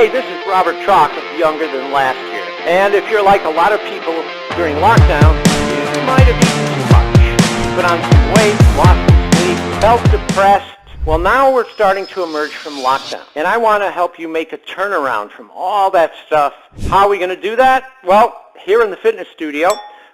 Hey, this is Robert Troch of Younger Than Last Year. And if you're like a lot of people during lockdown, you might have eaten too much. Put on some weight, lost some sleep, felt depressed. Well, now we're starting to emerge from lockdown. And I want to help you make a turnaround from all that stuff. How are we going to do that? Well, here in the fitness studio,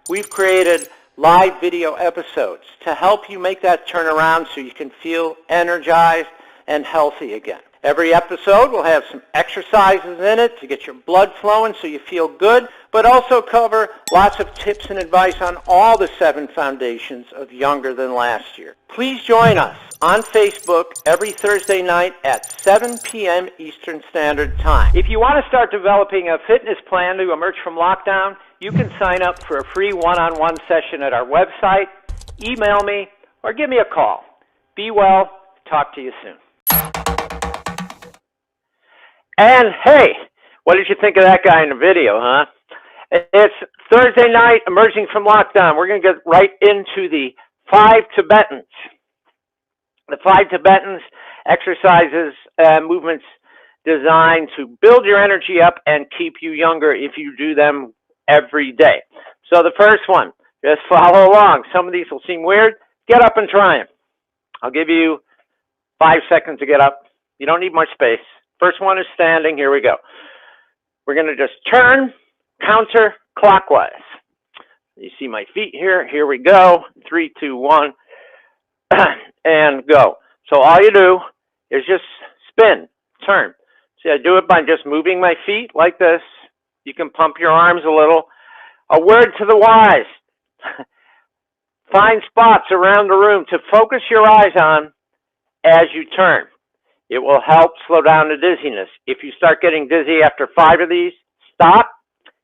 we've created live video episodes to help you make that turnaround so you can feel energized and healthy again. Every episode will have some exercises in it to get your blood flowing so you feel good, but also cover lots of tips and advice on all the 7 foundations of Younger Than Last Year. Please join us on Facebook every Thursday night at 7 p.m. Eastern Standard Time. If you want to start developing a fitness plan to emerge from lockdown, you can sign up for a free one-on-one session at our website, email me, or give me a call. Be well. Talk to you soon. And hey, what did you think of that guy in the video, huh? It's Thursday night, emerging from lockdown. We're going to get right into the 5 Tibetans. The 5 Tibetans, exercises, movements designed to build your energy up and keep you younger if you do them every day. So the first one, just follow along. Some of these will seem weird. Get up and try them. I'll give you 5 seconds to get up. You don't need much space. First one is standing. Here we go. We're going to just turn counterclockwise. You see my feet here. Here we go. 3, 2, 1, and go. So all you do is just spin, turn. See, I do it by just moving my feet like this. You can pump your arms a little. A word to the wise. Find spots around the room to focus your eyes on as you turn. It will help slow down the dizziness. If you start getting dizzy after 5 of these, stop.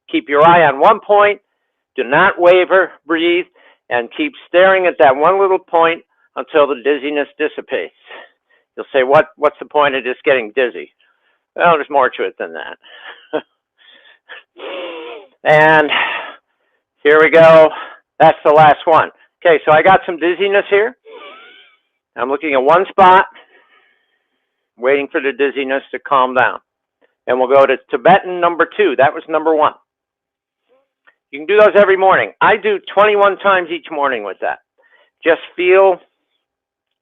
Keep your eye on one point. Do not waver, breathe, and keep staring at that one little point until the dizziness dissipates. You'll say, what's the point of just getting dizzy? Well, there's more to it than that. And here we go. That's the last one. Okay, so I got some dizziness here. I'm looking at one spot, waiting for the dizziness to calm down. And we'll go to Tibetan number 2. That was number 1. You can do those every morning. I do 21 times each morning with that. Just feel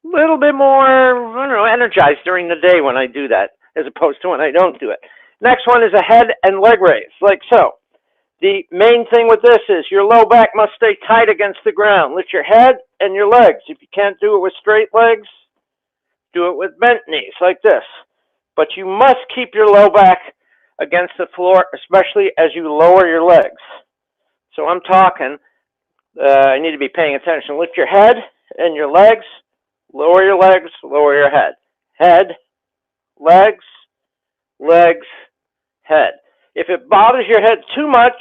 a little bit more, energized during the day when I do that, as opposed to when I don't do it. Next one is a head and leg raise, like so. The main thing with this is your low back must stay tight against the ground. Lift your head and your legs. If you can't do it with straight legs, do it with bent knees like this. But you must keep your low back against the floor, especially as you lower your legs. So I'm talking, I need to be paying attention. Lift your head and your legs, lower your legs, lower your head. Head, legs, legs, head. If it bothers your head too much,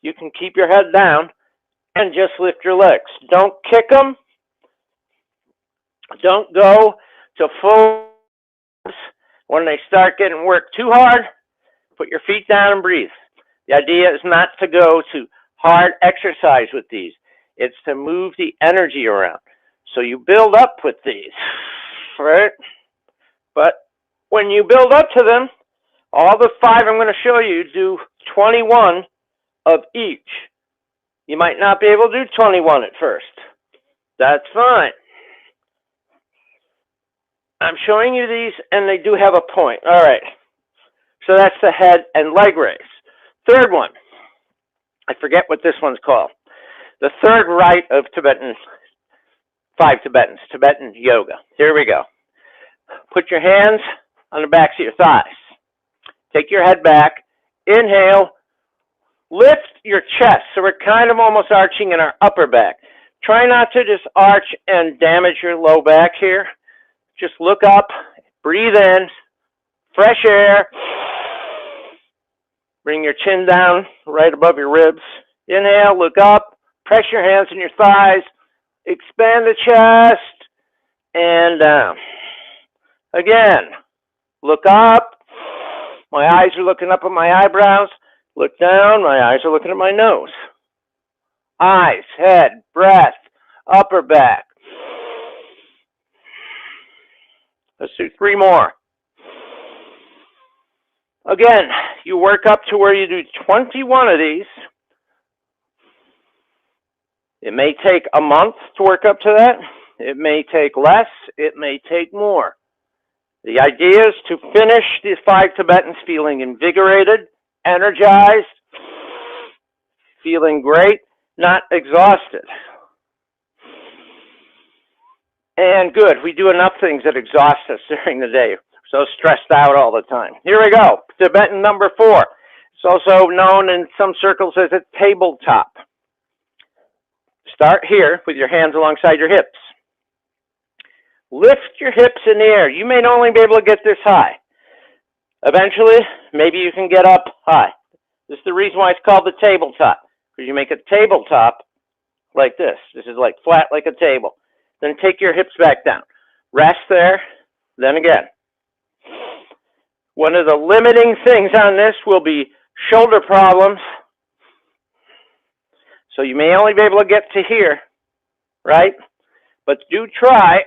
you can keep your head down and just lift your legs. Don't kick them. Don't go to full. When they start getting worked too hard, put your feet down and breathe. The idea is not to go to hard exercise with these. It's to move the energy around. So you build up with these, right? But when you build up to them, all the 5 I'm going to show you do 21 of each. You might not be able to do 21 at first. That's fine. I'm showing you these, and they do have a point. All right. So that's the head and leg raise. Third one. I forget what this one's called. The third rite of Tibetan, 5 Tibetans, Tibetan yoga. Here we go. Put your hands on the backs of your thighs. Take your head back. Inhale. Lift your chest. So we're kind of almost arching in our upper back. Try not to just arch and damage your low back here. Just look up, breathe in, fresh air. Bring your chin down right above your ribs. Inhale, look up, press your hands in your thighs, expand the chest, and down. Again, look up. My eyes are looking up at my eyebrows. Look down, my eyes are looking at my nose. Eyes, head, breath, upper back. Let's do 3 more. Again, you work up to where you do 21 of these. It may take a month to work up to that. It may take less. It may take more. The idea is to finish these 5 Tibetans feeling invigorated, energized, feeling great, not exhausted. And good, we do enough things that exhaust us during the day. So stressed out all the time. Here we go, Tibetan number 4. It's also known in some circles as a tabletop. Start here with your hands alongside your hips. Lift your hips in the air. You may only be able to get this high. Eventually, maybe you can get up high. This is the reason why it's called the tabletop. Because you make a tabletop like this. This is like flat like a table. Then take your hips back down. Rest there, then again. One of the limiting things on this will be shoulder problems. So you may only be able to get to here, right? But do try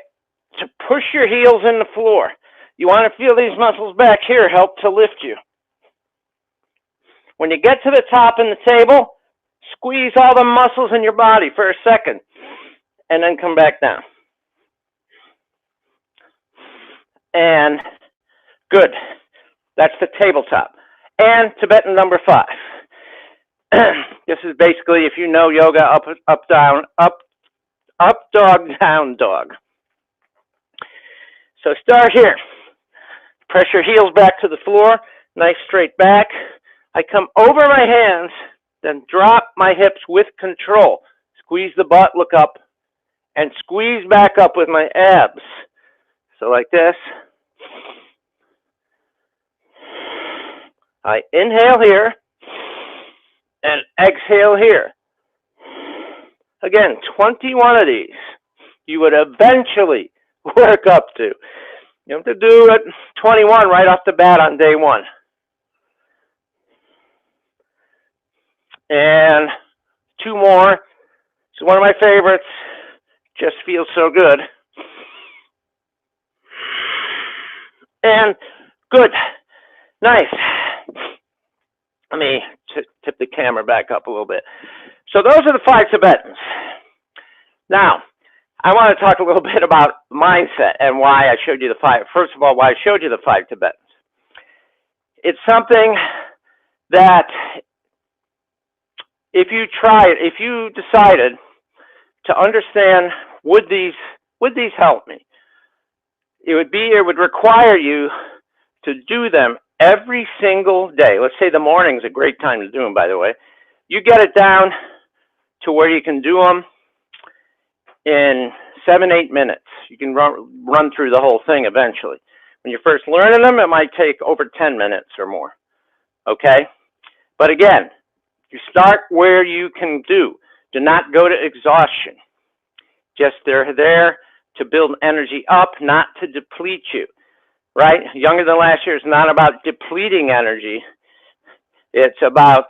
to push your heels in the floor. You want to feel these muscles back here help to lift you. When you get to the top in the table, squeeze all the muscles in your body for a second and then come back down. And good. That's the tabletop. And Tibetan number 5. This is basically, if you know yoga, up, down, up, dog, down, dog. So start here. Press your heels back to the floor, nice straight back. I come over my hands, then drop my hips with control. Squeeze the butt, look up, and squeeze back up with my abs. So like this. I inhale here and exhale here. Again, 21 of these you would eventually work up to. You have to do it 21 right off the bat on day 1. And 2 more. It's one of my favorites. Just feels so good. And good. Nice. Let me tip the camera back up a little bit. So those are the 5 Tibetans. Now, I want to talk a little bit about mindset and why I showed you the 5. First of all, why I showed you the 5 Tibetans. It's something that if you try it, if you decided to understand, would these help me? It would require you to do them every single day. Let's say the morning's a great time to do them, by the way. You get it down to where you can do them in 7-8 minutes. You can run through the whole thing eventually. When you're first learning them, it might take over 10 minutes or more. Okay? But again, you start where you can do. Do not go to exhaustion. Just they're there to build energy up, not to deplete you. Right? Younger than last year is not about depleting energy. It's about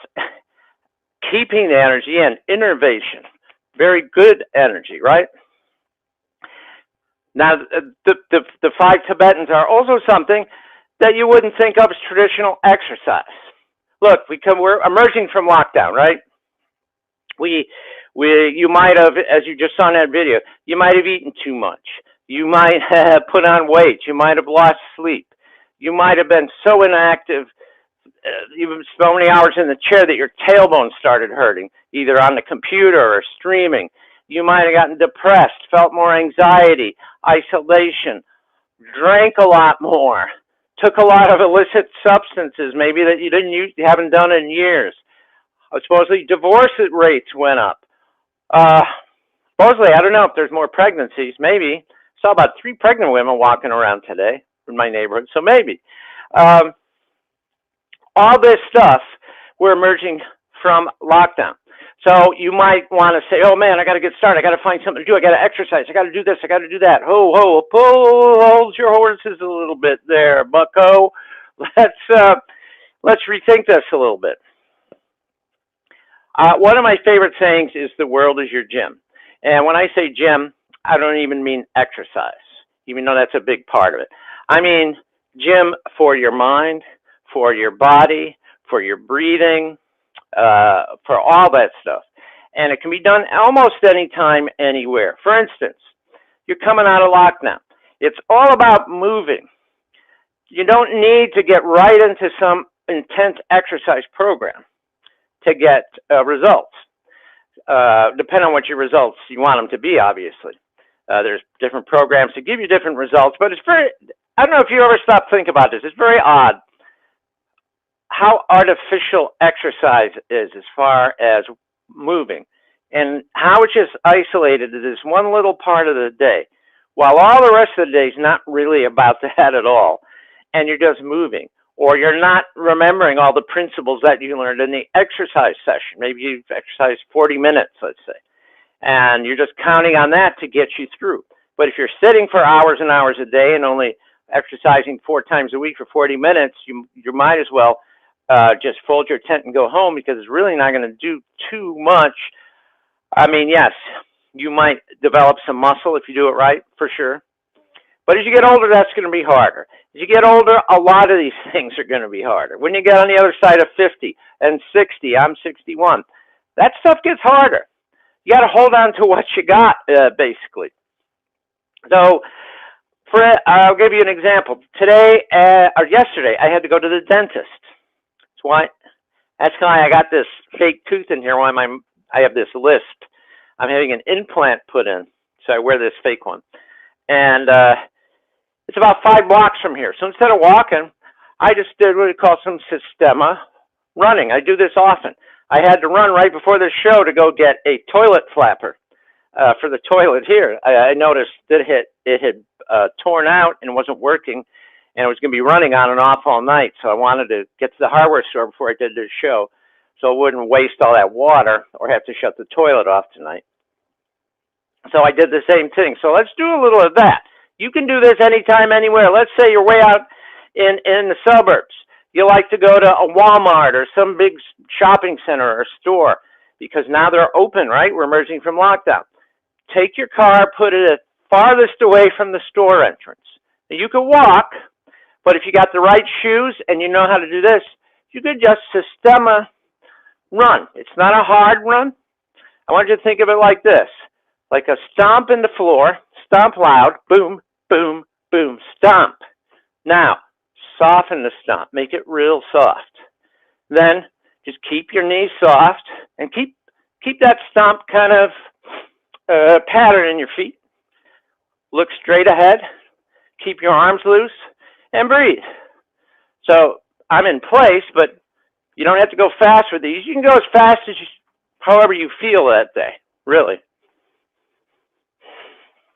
keeping the energy in, innervation. Very good energy, right? Now, the 5 Tibetans are also something that you wouldn't think of as traditional exercise. Look, we're emerging from lockdown, right? You might have, as you just saw in that video, you might have eaten too much. You might have put on weight. You might have lost sleep. You might have been so inactive, even so many hours in the chair that your tailbone started hurting, either on the computer or streaming. You might have gotten depressed, felt more anxiety, isolation, drank a lot more, took a lot of illicit substances, maybe that you haven't done in years. Supposedly divorce rates went up. Supposedly, I don't know if there's more pregnancies, maybe. Saw about 3 pregnant women walking around today in my neighborhood, so maybe. All this stuff, we're emerging from lockdown. So you might want to say, oh man, I got to get started. I got to find something to do. I got to exercise. I got to do this. I got to do that. Hold your horses a little bit there, bucko. Let's rethink this a little bit. One of my favorite sayings is the world is your gym. And when I say gym, I don't even mean exercise, even though that's a big part of it. I mean gym for your mind, for your body, for your breathing, for all that stuff. And it can be done almost anytime, anywhere. For instance, you're coming out of lockdown. It's all about moving. You don't need to get right into some intense exercise program to get results. Depending on what your results you want them to be, obviously. There's different programs to give you different results, but it's very, I don't know if you ever stop to think about this, it's very odd how artificial exercise is as far as moving and how it's just isolated to this one little part of the day, while all the rest of the day is not really about that at all, and you're just moving. Or you're not remembering all the principles that you learned in the exercise session. Maybe you've exercised 40 minutes, let's say, and you're just counting on that to get you through. But if you're sitting for hours and hours a day and only exercising 4 times a week for 40 minutes, you might as well just fold your tent and go home, because it's really not going to do too much. I mean, yes, you might develop some muscle if you do it right, for sure. But as you get older, that's going to be harder. As you get older, a lot of these things are going to be harder. When you get on the other side of 50 and 60, I'm 61, that stuff gets harder. You got to hold on to what you got, basically. So, I'll give you an example. Today, or yesterday, I had to go to the dentist. That's why I got this fake tooth in here. I have this lisp. I'm having an implant put in, so I wear this fake one. And it's about 5 blocks from here. So instead of walking, I just did what we call some systema running. I do this often. I had to run right before the show to go get a toilet flapper for the toilet here. I noticed that it had torn out and wasn't working, and it was going to be running on and off all night. So I wanted to get to the hardware store before I did this show, so I wouldn't waste all that water or have to shut the toilet off tonight. So I did the same thing. So let's do a little of that. You can do this anytime, anywhere. Let's say you're way out in the suburbs. You like to go to a Walmart or some big shopping center or store, because now they're open, right? We're emerging from lockdown. Take your car, put it farthest away from the store entrance. Now, you can walk, but if you got the right shoes and you know how to do this, you could just systema run. It's not a hard run. I want you to think of it like this. Like a stomp in the floor, stomp loud, boom, boom, boom, stomp. Now, soften the stomp, make it real soft. Then, just keep your knees soft and keep that stomp kind of pattern in your feet. Look straight ahead, keep your arms loose, and breathe. So, I'm in place, but you don't have to go fast with these. You can go as fast as however you feel that day, really.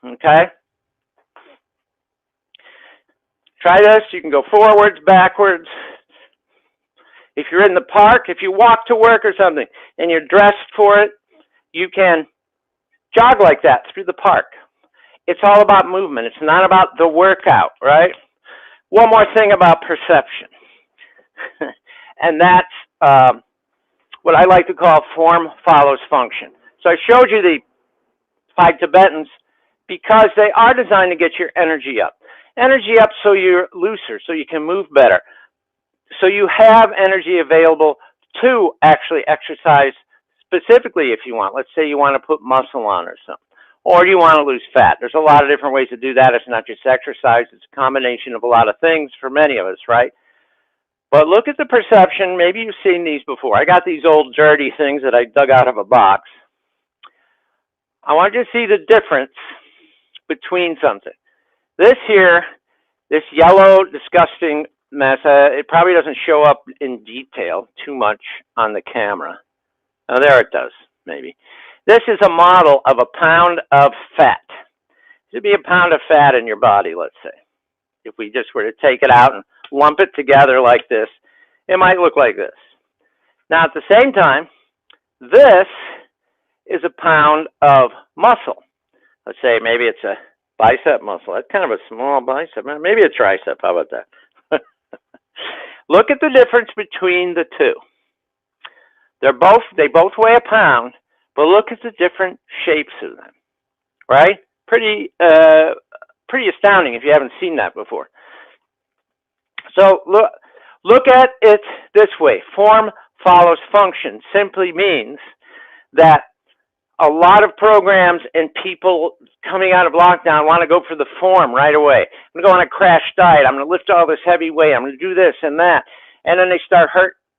Okay? Try this. You can go forwards, backwards. If you're in the park, if you walk to work or something and you're dressed for it, you can jog like that through the park. It's all about movement. It's not about the workout, right? One more thing about perception. And that's what I like to call form follows function. So I showed you the 5 Tibetans because they are designed to get your energy up. Energy up so you're looser, so you can move better. So you have energy available to actually exercise specifically if you want. Let's say you want to put muscle on or something. Or you want to lose fat. There's a lot of different ways to do that. It's not just exercise. It's a combination of a lot of things for many of us, right? But look at the perception. Maybe you've seen these before. I got these old dirty things that I dug out of a box. I want you to see the difference between something. This here, this yellow, disgusting mess, it probably doesn't show up in detail too much on the camera. Oh, there it does, maybe. This is a model of a pound of fat. There'd be a pound of fat in your body, let's say. If we just were to take it out and lump it together like this, it might look like this. Now, at the same time, this is a pound of muscle. Let's say maybe it's a bicep muscle. That's kind of a small bicep. Maybe a tricep. How about that? Look at the difference between the two. They both weigh a pound, but look at the different shapes of them. Right? Pretty astounding if you haven't seen that before. So Look at it this way. Form follows function. Simply means that a lot of programs and people coming out of lockdown want to go for the form right away. I'm going to go on a crash diet. I'm going to lift all this heavy weight. I'm going to do this and that. And then they start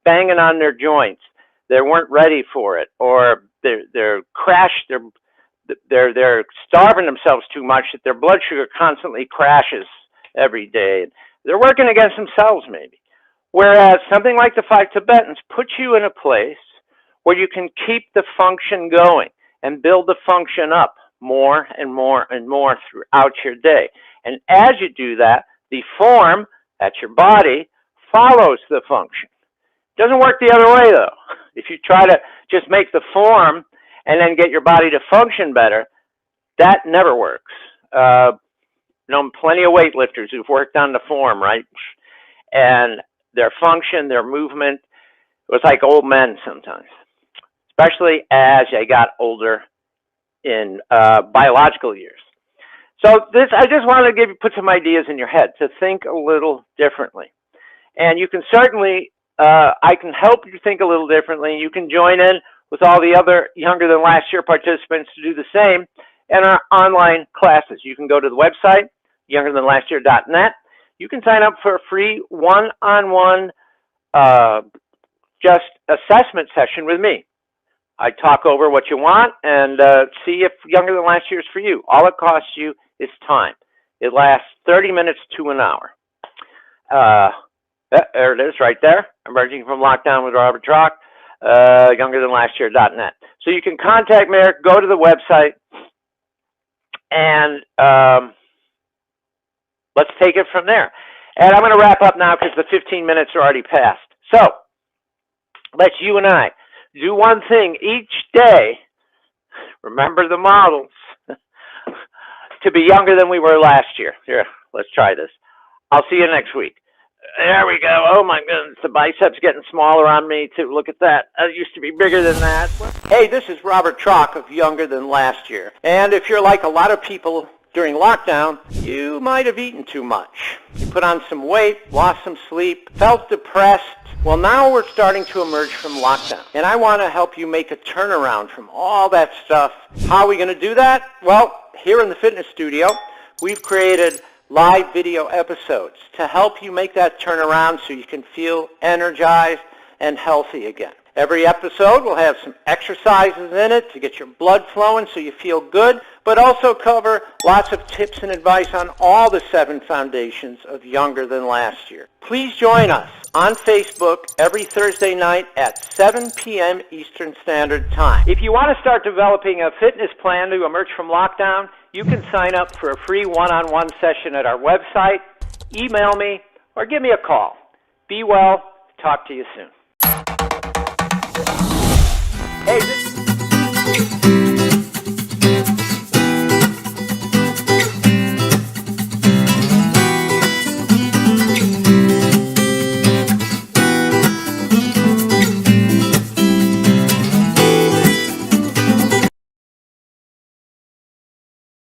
banging on their joints. They weren't ready for it, or they're crashed. They're starving themselves too much that their blood sugar constantly crashes every day. They're working against themselves maybe. Whereas something like the 5 Tibetans puts you in a place where you can keep the function going and build the function up more and more and more throughout your day. And as you do that, the form, that's your body, follows the function. It doesn't work the other way though. If you try to just make the form and then get your body to function better, that never works. Known plenty of weightlifters who've worked on the form, right? And their function, their movement, it was like old men sometimes, especially as they got older in biological years. So I just wanted to put some ideas in your head to think a little differently. And you can certainly, I can help you think a little differently. You can join in with all the other Younger Than Last Year participants to do the same in our online classes. You can go to the website, youngerthanlastyear.net. You can sign up for a free one-on-one just assessment session with me. I talk over what you want and see if Younger Than Last Year is for you. All it costs you is time. It lasts 30 minutes to an hour. There it is right there. Emerging from Lockdown with Robert Troch, youngerthanlastyear.net. So you can contact me, go to the website, and let's take it from there. And I'm going to wrap up now because the 15 minutes are already passed. So let's you and I do one thing each day. Remember the models to be younger than we were last year. Here, let's try this. I'll see you next week. There we go. Oh my goodness, the biceps getting smaller on me too. Look at that. I used to be bigger than that. Hey, this is Robert Troch of Younger Than Last Year. And if you're like a lot of people during lockdown, you might have eaten too much. You put on some weight, lost some sleep, felt depressed. Well, now we're starting to emerge from lockdown. And I want to help you make a turnaround from all that stuff. How are we going to do that? Well, here in the fitness studio, we've created live video episodes to help you make that turnaround so you can feel energized and healthy again. Every episode will have some exercises in it to get your blood flowing so you feel good, but also cover lots of tips and advice on all the 7 foundations of Younger Than Last Year. Please join us on Facebook every Thursday night at 7 p.m. Eastern Standard Time. If you want to start developing a fitness plan to emerge from lockdown, you can sign up for a free one-on-one session at our website, email me, or give me a call. Be well. Talk to you soon. Hey, this is